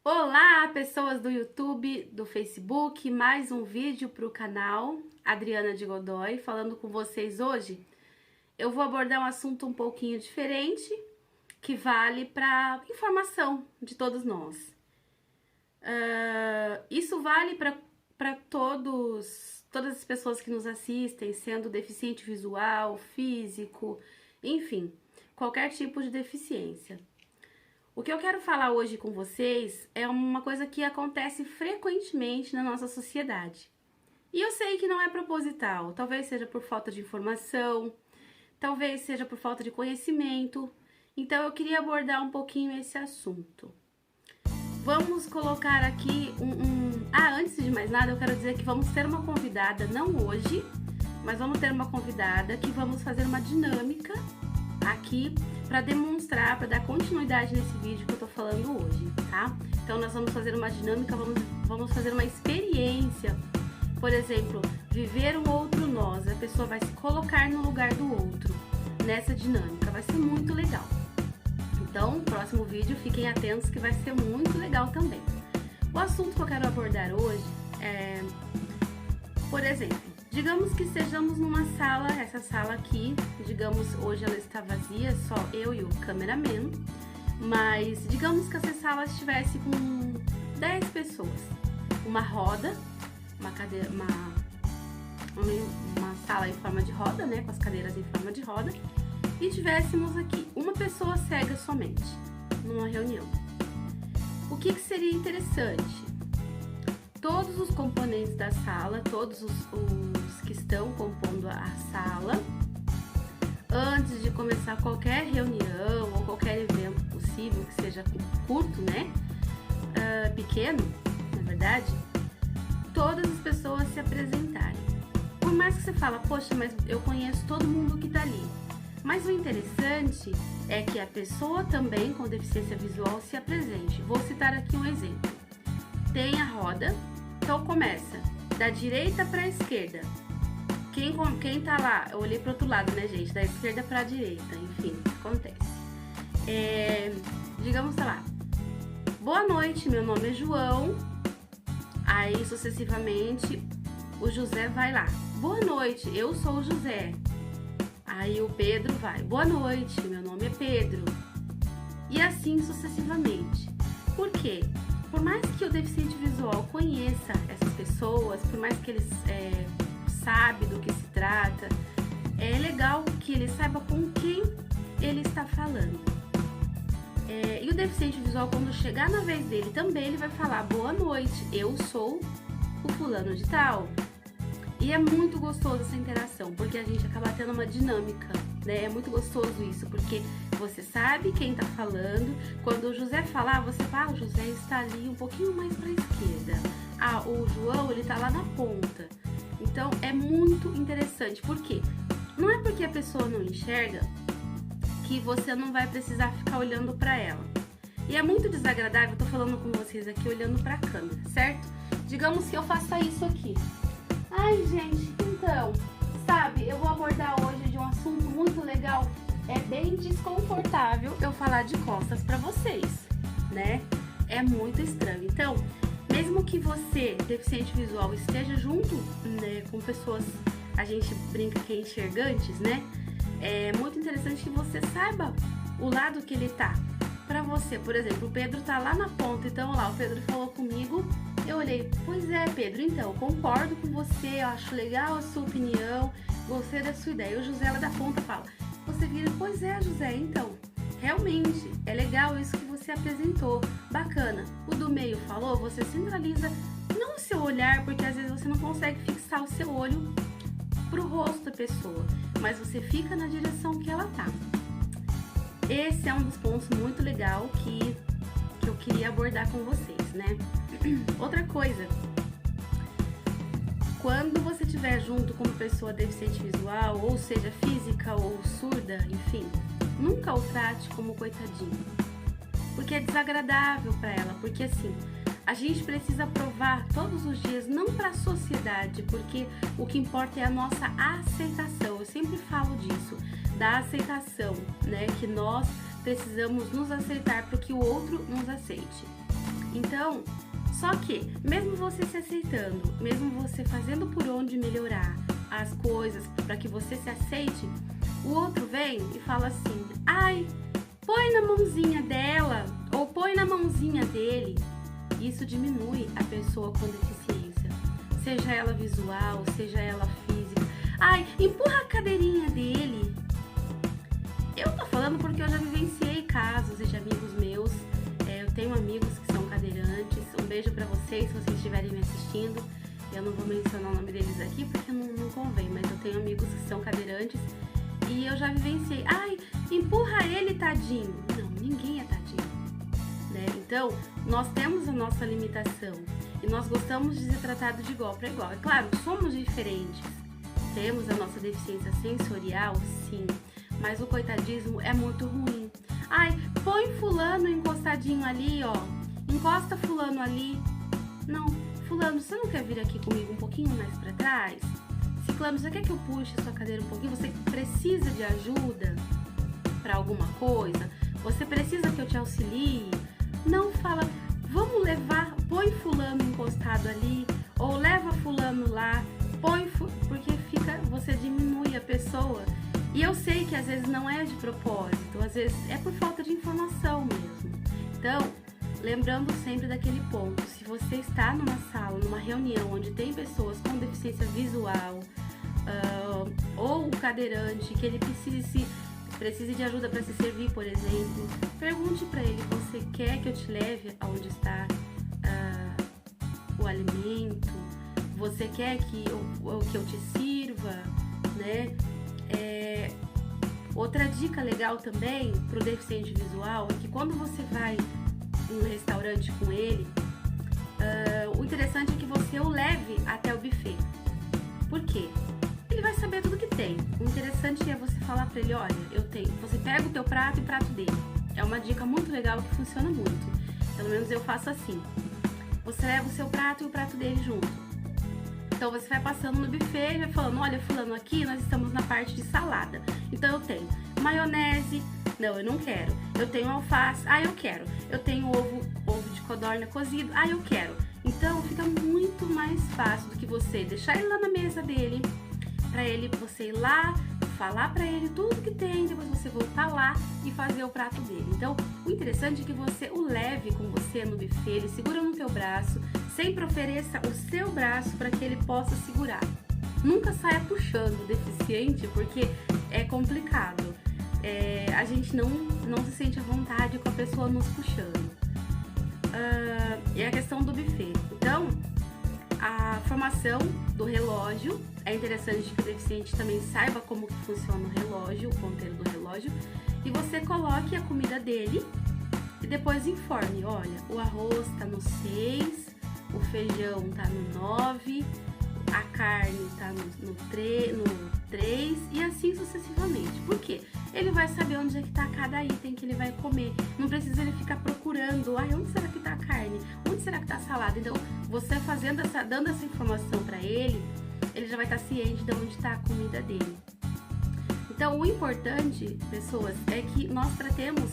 Olá, pessoas do YouTube, do Facebook, mais um vídeo para o canal Adriana de Godoy, falando com vocês hoje. Eu vou abordar um assunto um pouquinho diferente, que vale para informação de todos nós. Isso vale para todas as pessoas que nos assistem, sendo deficiente visual, físico, enfim, qualquer tipo de deficiência. O que eu quero falar hoje com vocês é uma coisa que acontece frequentemente na nossa sociedade. E eu sei que não é proposital, talvez seja por falta de informação, talvez seja por falta de conhecimento. Então eu queria abordar um pouquinho esse assunto. Vamos colocar aqui antes de mais nada, eu quero dizer que vamos ter uma convidada, não hoje, mas vamos ter uma convidada que vamos fazer uma dinâmica aqui para demonstrar, para dar continuidade nesse vídeo que eu tô falando hoje, tá? Então nós vamos fazer uma dinâmica, vamos fazer uma experiência. Por exemplo, viver um outro nós, a pessoa vai se colocar no lugar do outro nessa dinâmica, vai ser muito legal. Então, no próximo vídeo, fiquem atentos que vai ser muito legal também. O assunto que eu quero abordar hoje é, por exemplo, digamos que estejamos numa sala, essa sala aqui, digamos, hoje ela está vazia, só eu e o cameraman, mas digamos que essa sala estivesse com 10 pessoas, uma roda, uma cadeira, uma sala em forma de roda, né, com as cadeiras em forma de roda, e tivéssemos aqui uma pessoa cega somente, numa reunião. O que seria interessante? Todos os componentes da sala, todos os que estão compondo a sala, antes de começar qualquer reunião ou qualquer evento possível, que seja curto, né, pequeno, na verdade, todas as pessoas se apresentarem. Por mais que você fala, poxa, mas eu conheço todo mundo que tá ali. Mas o interessante é que a pessoa também com deficiência visual se apresente. Vou citar aqui um exemplo. Tem a roda, então começa da direita para a esquerda. Quem tá lá, eu olhei pro outro lado, né, gente? Da esquerda para a direita, enfim, acontece. Digamos, sei lá, boa noite, meu nome é João. Aí, sucessivamente, o José vai lá. Boa noite, eu sou o José. Aí o Pedro vai. Boa noite, meu nome é Pedro. E assim sucessivamente. Por quê? Por mais que o deficiente visual conheça essas pessoas, por mais que ele sabe do que se trata, é legal que ele saiba com quem ele está falando. E o deficiente visual, quando chegar na vez dele, também ele vai falar, boa noite, eu sou o fulano de tal. E é muito gostoso essa interação, porque a gente acaba tendo uma dinâmica, né? É muito gostoso isso, porque você sabe quem tá falando. Quando o José falar, você fala, o José está ali um pouquinho mais para a esquerda. O João, ele tá lá na ponta. Então, é muito interessante. Por quê? Não é porque a pessoa não enxerga que você não vai precisar ficar olhando para ela. E é muito desagradável, eu tô falando com vocês aqui olhando para a câmera, certo? Digamos que eu faça isso aqui. Ai, gente, então, sabe, eu vou abordar hoje de um assunto muito legal. É bem desconfortável eu falar de costas pra vocês, né? É muito estranho. Então, mesmo que você, deficiente visual, esteja junto, né, com pessoas, a gente brinca que é enxergantes, né? É muito interessante que você saiba o lado que ele tá. Pra você, por exemplo, o Pedro tá lá na ponta, então lá, o Pedro falou comigo, eu olhei, pois é, Pedro, então, concordo com você, eu acho legal a sua opinião, gostei da sua ideia. O José lá da ponta fala, você vira, pois é, José, então, realmente, é legal isso que você apresentou, bacana. O do meio falou, você centraliza não o seu olhar, porque às vezes você não consegue fixar o seu olho pro rosto da pessoa, mas você fica na direção que ela tá. Esse é um dos pontos muito legal que eu queria abordar com vocês, né? Outra coisa, quando você estiver junto com uma pessoa deficiente visual, ou seja, física ou surda, enfim, nunca o trate como coitadinho, porque é desagradável para ela, porque assim, a gente precisa provar todos os dias, não para a sociedade, porque o que importa é a nossa aceitação, eu sempre falo disso, da aceitação, né, que nós precisamos nos aceitar para que o outro nos aceite. Então, só que, mesmo você se aceitando, mesmo você fazendo por onde melhorar as coisas para que você se aceite, o outro vem e fala assim: ai, põe na mãozinha dela ou põe na mãozinha dele. Isso diminui a pessoa com deficiência, seja ela visual, seja ela física. Ai, empurra a cadeirinha dele. Eu tô falando porque eu já vivenciei casos de amigos meus. Eu tenho amigos que são cadeirantes. Um beijo pra vocês, se vocês estiverem me assistindo. Eu não vou mencionar o nome deles aqui porque não convém, mas eu tenho amigos que são cadeirantes e eu já vivenciei. Ai, empurra ele, tadinho. Não, ninguém é tadinho, né? Então, nós temos a nossa limitação e nós gostamos de ser tratados de igual para igual. É claro, somos diferentes. Temos a nossa deficiência sensorial, sim, mas o coitadismo é muito ruim. Ai, põe fulano encostadinho ali, ó. Encosta fulano ali. Não, fulano, você não quer vir aqui comigo um pouquinho mais pra trás? Ciclano, você quer que eu puxe a sua cadeira um pouquinho? Você precisa de ajuda pra alguma coisa? Você precisa que eu te auxilie? Não fala, vamos levar, põe fulano encostado ali, ou leva fulano lá, porque você diminui a pessoa. E eu sei que às vezes não é de propósito, às vezes é por falta de informação mesmo. Então, lembrando sempre daquele ponto, se você está numa sala, numa reunião onde tem pessoas com deficiência visual, ou o cadeirante, que ele precise de ajuda para se servir, por exemplo, pergunte para ele: você quer que eu te leve aonde está o alimento? Você quer que eu te sirva, né? Outra dica legal também para o deficiente visual é que quando você vai em um restaurante com ele, o interessante é que você o leve até o buffet. Por quê? Ele vai saber tudo que tem. O interessante é você falar para ele: olha, eu tenho. Você pega o teu prato e o prato dele. É uma dica muito legal que funciona muito. Pelo menos eu faço assim. Você leva o seu prato e o prato dele junto. Então você vai passando no buffet e vai falando: olha, fulano, aqui nós estamos na parte de salada. Então eu tenho maionese. Não, eu não quero. Eu tenho alface. Ah, eu quero. Eu tenho ovo de codorna cozido. Ah, eu quero. Então fica muito mais fácil do que você deixar ele lá na mesa dele, pra você ir lá, falar pra ele tudo que tem, depois você voltar lá e fazer o prato dele. Então, o interessante é que você o leve com você no buffet, ele segura no teu braço, sempre ofereça o seu braço para que ele possa segurar. Nunca saia puxando o deficiente, porque é complicado. A gente não se sente à vontade com a pessoa nos puxando. E a questão do buffet. Então, a formação do relógio, é interessante que o deficiente também saiba como que funciona o relógio, o ponteiro do relógio, e você coloque a comida dele e depois informe: olha, o arroz tá no 6, o feijão tá no 9, a carne tá no 3 e assim sucessivamente. Por quê? Ele vai saber onde é que tá cada item que ele vai comer. Não precisa ele ficar procurando: ai, onde será que tá a carne? Onde será que tá a salada? Então, você dando essa informação para ele já vai estar ciente de onde está a comida dele. Então, o importante, pessoas, é que nós tratemos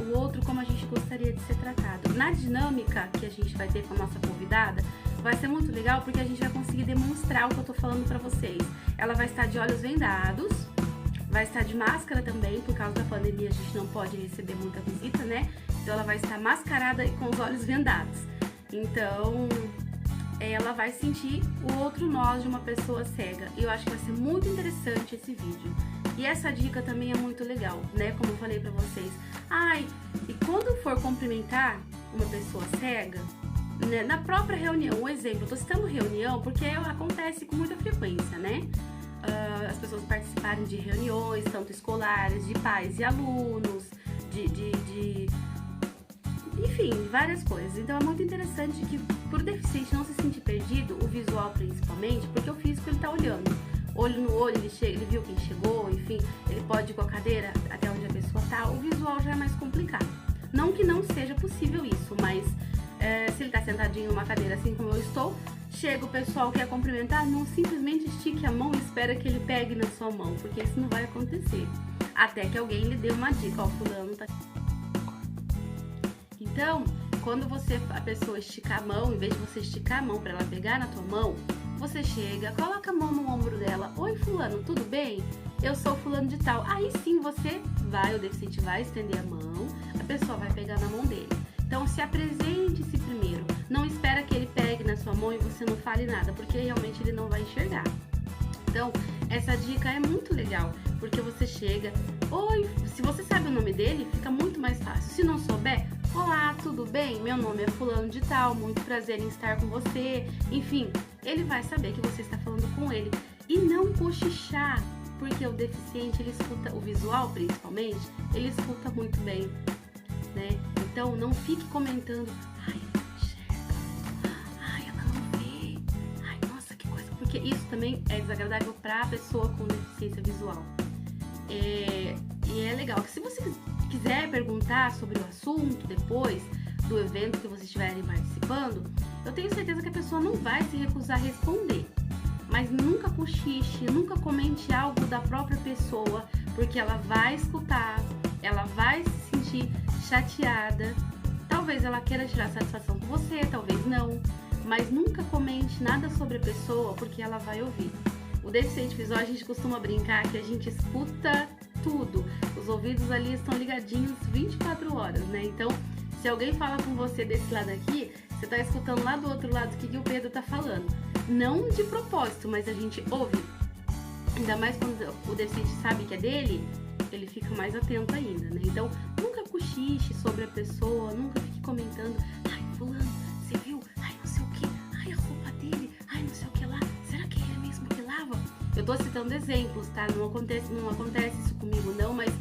o outro como a gente gostaria de ser tratado. Na dinâmica que a gente vai ter com a nossa convidada, vai ser muito legal porque a gente vai conseguir demonstrar o que eu tô falando para vocês. Ela vai estar de olhos vendados, vai estar de máscara também, por causa da pandemia a gente não pode receber muita visita, né? Então ela vai estar mascarada e com os olhos vendados. Então ela vai sentir o outro nós de uma pessoa cega. E eu acho que vai ser muito interessante esse vídeo. E essa dica também é muito legal, né? Como eu falei pra vocês. Ai, e quando for cumprimentar uma pessoa cega, né, na própria reunião, um exemplo, eu tô citando reunião porque acontece com muita frequência, né? As pessoas participarem de reuniões, tanto escolares, de pais e alunos, enfim, várias coisas. Então é muito interessante que, por deficiente não se sentir perdido, o visual principalmente, porque o físico ele tá olhando, olho no olho, ele viu quem chegou, enfim, ele pode ir com a cadeira até onde a pessoa tá. O visual já é mais complicado. Não que não seja possível isso, mas se ele tá sentadinho numa cadeira assim como eu estou, chega o pessoal que quer cumprimentar, não simplesmente estique a mão e espera que ele pegue na sua mão, porque isso não vai acontecer. Até que alguém lhe dê uma dica: ó, fulano tá. Então, quando a pessoa estica a mão, em vez de você esticar a mão para ela pegar na tua mão, você chega, coloca a mão no ombro dela. Oi, fulano, tudo bem? Eu sou fulano de tal. Aí sim o deficiente vai estender a mão, a pessoa vai pegar na mão dele. Então se apresente-se primeiro. Não espera que ele pegue na sua mão e você não fale nada, porque realmente ele não vai enxergar. Então, essa dica é muito legal, porque você chega, oi, se você sabe o nome dele, fica muito mais fácil. Se não souber, olá, tudo bem? Meu nome é fulano de tal, muito prazer em estar com você. Enfim, ele vai saber que você está falando com ele. E não cochichar, porque o deficiente, ele escuta, o visual principalmente, ele escuta muito bem, né? Então, não fique comentando, ai, porque isso também é desagradável para a pessoa com deficiência visual. E é legal que se você quiser perguntar sobre o assunto depois do evento que vocês estiverem participando, eu tenho certeza que a pessoa não vai se recusar a responder. Mas nunca cochiche, nunca comente algo da própria pessoa, porque ela vai escutar, ela vai se sentir chateada. Talvez ela queira tirar satisfação com você, talvez não. Mas nunca comente nada sobre a pessoa, porque ela vai ouvir. O deficiente visual, a gente costuma brincar que a gente escuta tudo. Os ouvidos ali estão ligadinhos 24 horas, né? Então, se alguém fala com você desse lado aqui, você tá escutando lá do outro lado o que o Pedro tá falando. Não de propósito, mas a gente ouve. Ainda mais quando o deficiente sabe que é dele, ele fica mais atento ainda, né? Então, nunca cochiche sobre a pessoa, nunca fique comentando, ai, fulano, você viu? Ai, não sei o que, ai, a roupa dele, ai, não sei o que lá, será que é ele mesmo que lava? Eu tô citando exemplos, tá? Não acontece isso comigo não, mas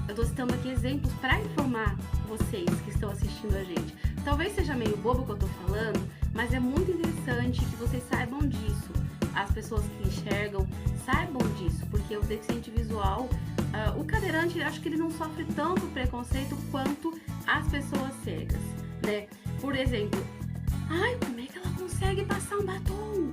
eu tô citando aqui exemplos para informar vocês que estão assistindo a gente. Talvez seja meio bobo o que eu tô falando, mas é muito interessante que vocês saibam disso. As pessoas que enxergam saibam disso, porque o deficiente visual, o cadeirante, acho que ele não sofre tanto preconceito quanto as pessoas cegas, né? Por exemplo, ai, como é que ela consegue passar um batom?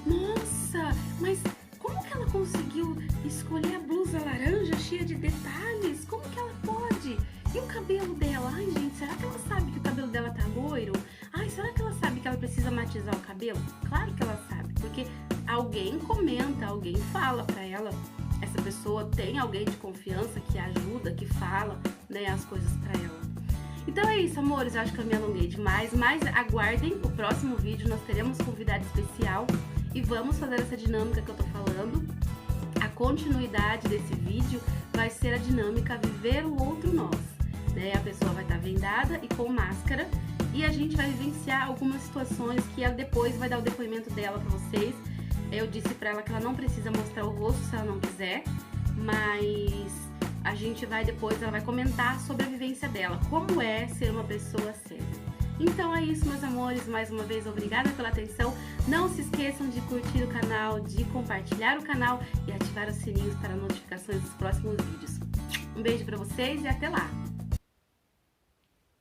Nossa, mas como que ela conseguiu escolher a blusa laranja cheia de detalhes? Como que ela pode? E o cabelo dela? Ai, gente, será que ela sabe que o cabelo dela tá loiro? Ai, será que ela sabe que ela precisa matizar o cabelo? Claro que ela sabe, porque alguém comenta, alguém fala pra ela. Essa pessoa tem alguém de confiança que ajuda, que fala, né, as coisas pra ela. Então é isso, amores, eu acho que eu me alonguei demais, mas aguardem o próximo vídeo, nós teremos convidado especial e vamos fazer essa dinâmica que eu tô falando. A continuidade desse vídeo vai ser a dinâmica Viver o Outro Nós, né? A pessoa vai estar vendada e com máscara e a gente vai vivenciar algumas situações que ela depois vai dar o depoimento dela pra vocês. Eu disse pra ela que ela não precisa mostrar o rosto se ela não quiser, mas a gente vai depois, ela vai comentar sobre a vivência dela, como é ser uma pessoa cega. Então é isso, meus amores, mais uma vez obrigada pela atenção. Não se esqueçam de curtir o canal, de compartilhar o canal e ativar os sininhos para notificações dos próximos vídeos. Um beijo pra vocês e até lá!